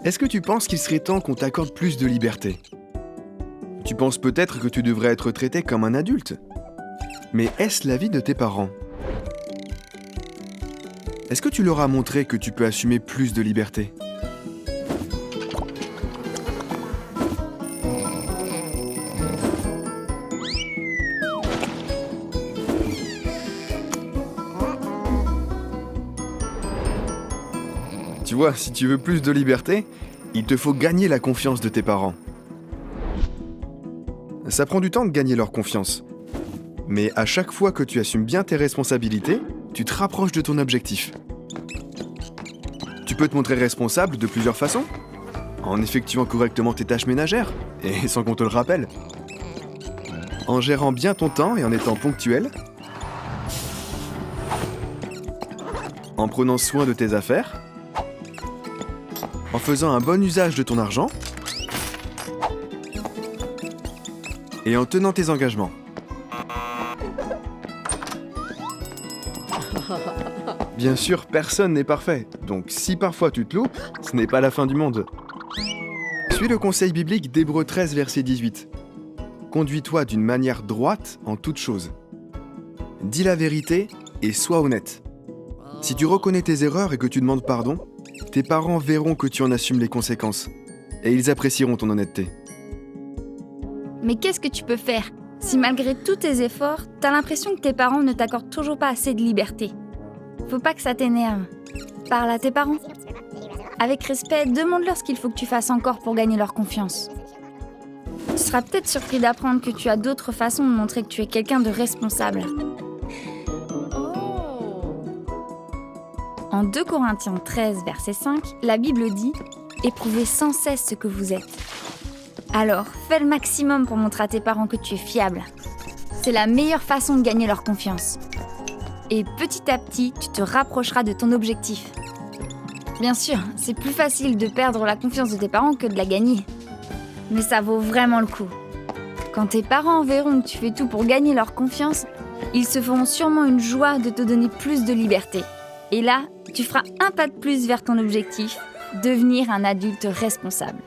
Est-ce que tu penses qu'il serait temps qu'on t'accorde plus de liberté? Tu penses peut-être que tu devrais être traité comme un adulte. Mais est-ce l'avis de tes parents? Est-ce que tu leur as montré que tu peux assumer plus de liberté? Tu vois, si tu veux plus de liberté, il te faut gagner la confiance de tes parents. Ça prend du temps de gagner leur confiance. Mais à chaque fois que tu assumes bien tes responsabilités, tu te rapproches de ton objectif. Tu peux te montrer responsable de plusieurs façons. En effectuant correctement tes tâches ménagères, et sans qu'on te le rappelle. En gérant bien ton temps et en étant ponctuel. En prenant soin de tes affaires. En faisant un bon usage de ton argent. Et en tenant tes engagements. Bien sûr, personne n'est parfait, donc si parfois tu te loupes, ce n'est pas la fin du monde. Suis le conseil biblique d'Hébreux 13, verset 18. Conduis-toi d'une manière droite en toutes choses. Dis la vérité et sois honnête. Si tu reconnais tes erreurs et que tu demandes pardon, tes parents verront que tu en assumes les conséquences, et ils apprécieront ton honnêteté. Mais qu'est-ce que tu peux faire si malgré tous tes efforts, t'as l'impression que tes parents ne t'accordent toujours pas assez de liberté? Faut pas que ça t'énerve. Parle à tes parents. Avec respect, demande-leur ce qu'il faut que tu fasses encore pour gagner leur confiance. Tu seras peut-être surpris d'apprendre que tu as d'autres façons de montrer que tu es quelqu'un de responsable. En 2 Corinthiens 13, verset 5, la Bible dit « Éprouvez sans cesse ce que vous êtes ». Alors, fais le maximum pour montrer à tes parents que tu es fiable. C'est la meilleure façon de gagner leur confiance. Et petit à petit, tu te rapprocheras de ton objectif. Bien sûr, c'est plus facile de perdre la confiance de tes parents que de la gagner. Mais ça vaut vraiment le coup. Quand tes parents verront que tu fais tout pour gagner leur confiance, ils se feront sûrement une joie de te donner plus de liberté. Et là, tu feras un pas de plus vers ton objectif, devenir un adulte responsable.